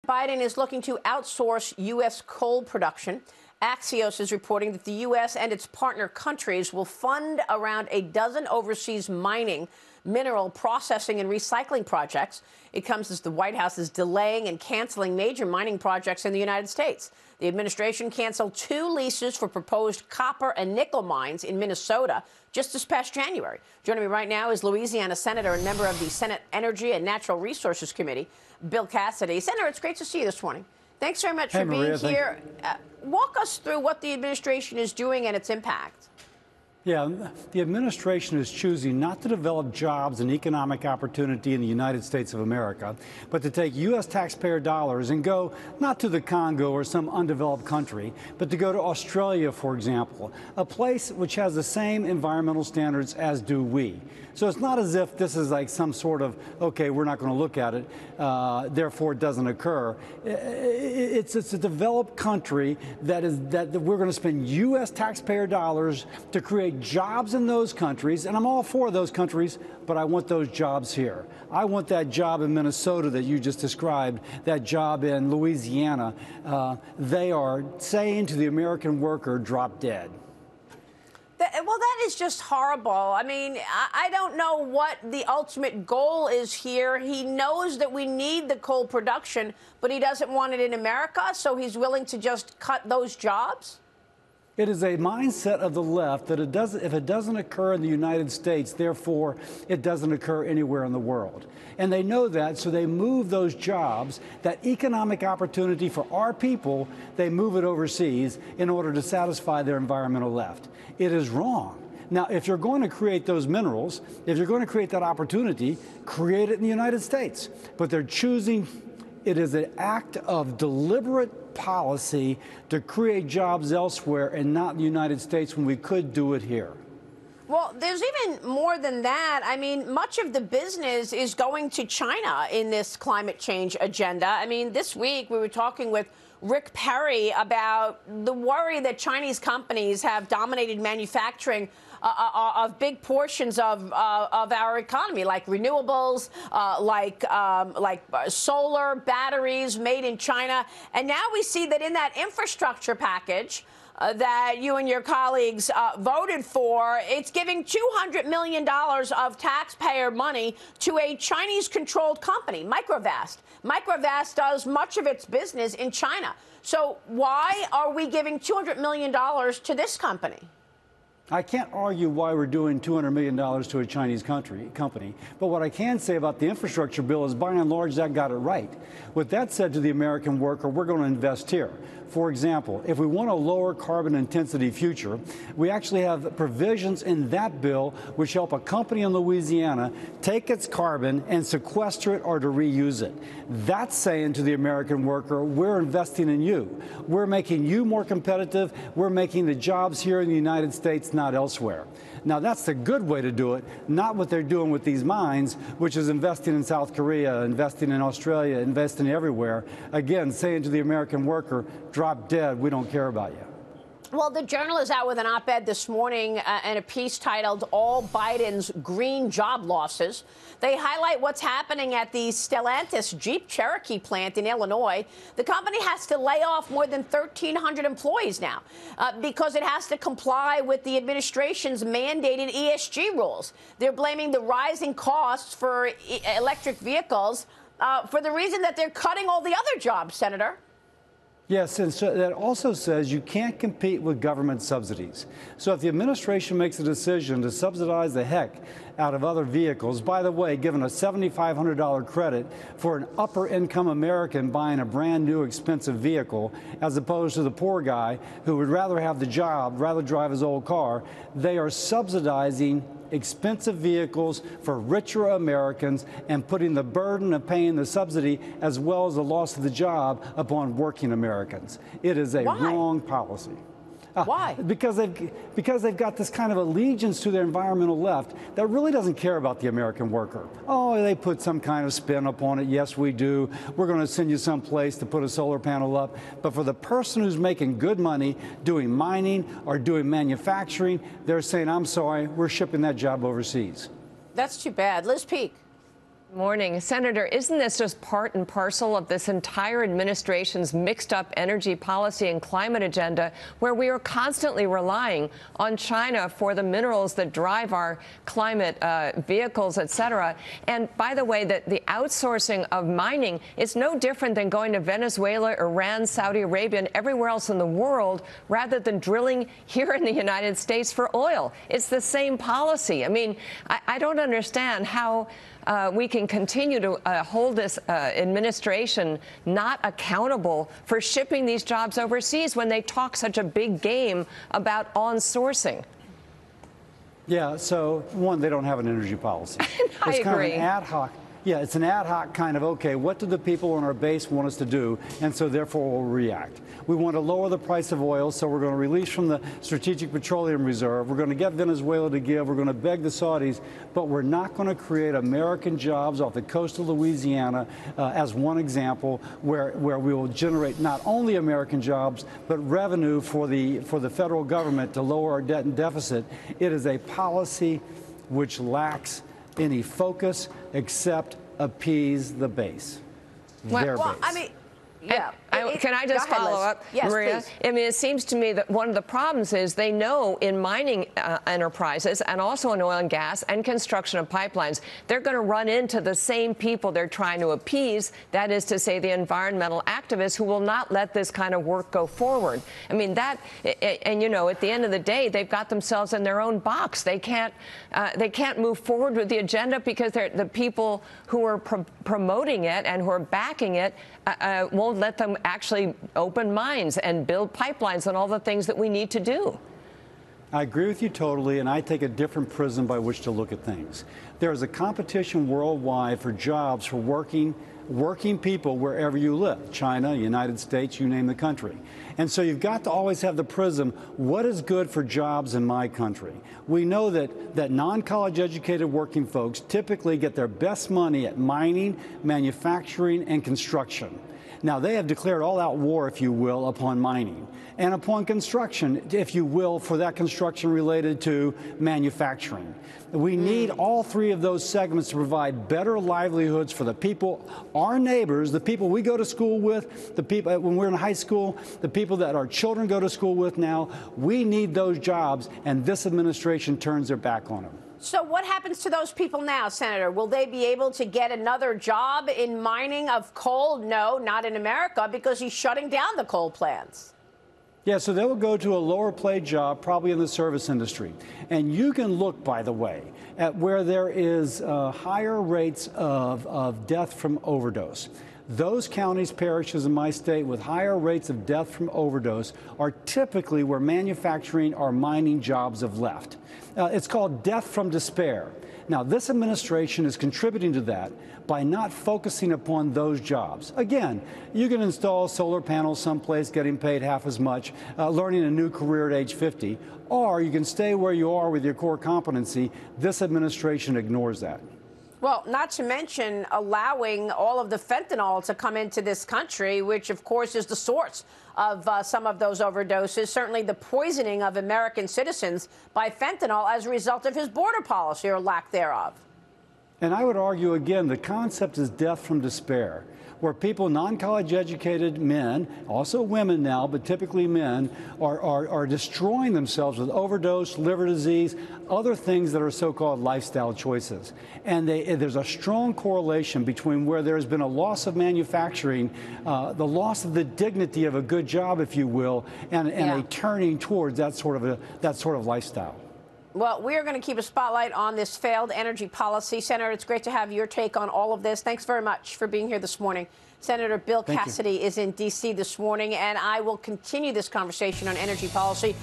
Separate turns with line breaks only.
Biden is looking to outsource U.S. coal production. Axios is reporting that the U.S. and its partner countries will fund around a dozen overseas mining, mineral processing and recycling projects. It comes as the White House is delaying and canceling major mining projects in the United States. The administration canceled 2 leases for proposed copper and nickel mines in Minnesota just this past January. Joining me right now is Louisiana Senator and member of the Senate Energy and Natural Resources Committee, Bill Cassidy. Senator, it's great to see you this morning. Thanks very much for being here. Walk us through what the administration is doing and its impact.
Yeah, the administration is choosing not to develop jobs and economic opportunity in the United States of America, but to take U.S. taxpayer dollars and go not to the Congo or some undeveloped country, but to go to Australia, for example, a place which has the same environmental standards as do we. So it's not as if this is like some sort of, okay, we're not going to look at it, therefore it doesn't occur. It's a developed country that we're going to spend U.S. taxpayer dollars to create jobs in those countries, and I'm all for those countries, but I want those jobs here. I want that job in Minnesota that you just described, that job in Louisiana. They are saying to the American worker, drop dead.
Well, that is just horrible. I mean, I don't know what the ultimate goal is here. He knows that we need the coal production, but he doesn't want it in America, so he's willing to just cut those jobs?
It is a mindset of the left that if it doesn't occur in the United States, therefore it doesn't occur anywhere in the world. And they know that, so they move those jobs, that economic opportunity for our people, they move it overseas in order to satisfy their environmental left. It is wrong. Now, if you're going to create those minerals, if you're going to create that opportunity, create it in the United States. But they're choosing. It is an act of deliberate policy to create jobs elsewhere and not in the United States when we could do it here.
Well, there's even more than that. I mean, much of the business is going to China in this climate change agenda. I mean, this week we were talking with Rick Perry about the worry that Chinese companies have dominated manufacturing of big portions of our economy, like renewables, like solar batteries made in China. And now we see that in that infrastructure package that you and your colleagues voted for, it's giving $200 million of taxpayer money to a Chinese-controlled company, Microvast. Microvast does much of its business in China. So why are we giving $200 million to this company?
I can't argue why we're doing $200 million to a Chinese company, but what I can say about the infrastructure bill is, by and large, that got it right. With that said, to the American worker, we're going to invest here. For example, if we want a lower carbon intensity future, we actually have provisions in that bill which help a company in Louisiana take its carbon and sequester it or to reuse it. That's saying to the American worker, we're investing in you. We're making you more competitive. We're making the jobs here in the United States, not elsewhere. Now, that's the good way to do it, not what they're doing with these mines, which is investing in South Korea, investing in Australia, investing everywhere. Again, saying to the American worker, drop dead, we don't care about you.
Well, the Journal is out with an op-ed this morning and a piece titled All Biden's Green Job Losses. They highlight what's happening at the Stellantis Jeep Cherokee plant in Illinois. The company has to lay off more than 1,300 employees now because it has to comply with the administration's mandated ESG rules. They're blaming the rising costs for electric vehicles for the reason that they're cutting all the other jobs, Senator.
Yes, and so that also says you can't compete with government subsidies. So if the administration makes a decision to subsidize the heck out of other vehicles, by the way, given a $7,500 credit for an upper-income American buying a brand new expensive vehicle, as opposed to the poor guy who would rather have the job, rather drive his old car, they are subsidizing expensive vehicles for richer Americans and putting the burden of paying the subsidy as well as the loss of the job upon working Americans. It is a wrong policy.
Why?
Because they've got this kind of allegiance to their environmental left that really doesn't care about the American worker. Oh, they put some kind of spin upon it. Yes, we do. We're going to send you someplace to put a solar panel up. But for the person who's making good money doing mining or doing manufacturing, they're saying, I'm sorry, we're shipping that job overseas.
That's too bad. Liz Peek.
Morning. Senator, isn't this just part and parcel of this entire administration's mixed up energy policy and climate agenda, where we are constantly relying on China for the minerals that drive our climate vehicles, et cetera? And by the way, the outsourcing of mining is no different than going to Venezuela, Iran, Saudi Arabia, and everywhere else in the world, rather than drilling here in the United States for oil. It's the same policy. I mean, I don't understand how we can continue to hold this administration not accountable for shipping these jobs overseas when they talk such a big game about on-sourcing.
Yeah, so one, they don't have an energy policy.
I
it's
agree.
Kind of an ad hoc. Yeah, it's an ad hoc kind of, okay, what do the people on our base want us to do? And so therefore we'll react. We want to lower the price of oil, so we're going to release from the Strategic Petroleum Reserve. We're going to get Venezuela to give. We're going to beg the Saudis. But we're not going to create American jobs off the coast of Louisiana, as one example, where we will generate not only American jobs, but revenue for the federal government to lower our debt and deficit. It is a policy which lacks any focus except appease the base. Their base.
I mean, yeah.
Can I just follow up,
yes,
Maria?
Please.
I mean, it seems to me that one of the problems is they know in mining enterprises and also in oil and gas and construction of pipelines, they're going to run into the same people they're trying to appease, that is to say the environmental activists who will not let this kind of work go forward. I mean, and you know, at the end of the day, they've got themselves in their own box. They can't move forward with the agenda because the people who are promoting it and who are backing it won't let them actually open mines and build pipelines and all the things that we need to do.
I agree with you totally, and I take a different prism by which to look at things. There is a competition worldwide for jobs for working people wherever you live, China, United States, you name the country. And so you've got to always have the prism, what is good for jobs in my country? We know that non-college educated working folks typically get their best money at mining, manufacturing, and construction. Now, they have declared all-out war, if you will, upon mining and upon construction, if you will, for that construction related to manufacturing. We need all three of those segments to provide better livelihoods for the people, our neighbors, the people we go to school with, the people when we're in high school, the people that our children go to school with now. We need those jobs, and this administration turns their back on them.
So what happens to those people now, Senator? Will they be able to get another job in mining of coal? No, not in America, because he's shutting down the coal plants.
Yeah, so they will go to a lower paid job, probably in the service industry. And you can look, by the way, at where there is higher rates of death from overdose. Those counties, parishes in my state with higher rates of death from overdose are typically where manufacturing or mining jobs have left. It's called death from despair. Now, this administration is contributing to that by not focusing upon those jobs. Again, you can install solar panels someplace getting paid half as much, learning a new career at age 50, or you can stay where you are with your core competency. This administration ignores that.
Well, not to mention allowing all of the fentanyl to come into this country, which, of course, is the source of some of those overdoses, certainly the poisoning of American citizens by fentanyl as a result of his border policy or lack thereof.
And I would argue, again, the concept is death from despair, where people, non-college educated men, also women now, but typically men, are destroying themselves with overdose, liver disease, other things that are so-called lifestyle choices. And there's a strong correlation between where there's been a loss of manufacturing, the loss of the dignity of a good job, if you will, and a turning towards that sort of lifestyle.
Well, we are going to keep a spotlight on this failed energy policy. Senator, it's great to have your take on all of this. Thanks very much for being here this morning. Senator Bill Cassidy is in D.C. this morning, and I will continue this conversation on energy policy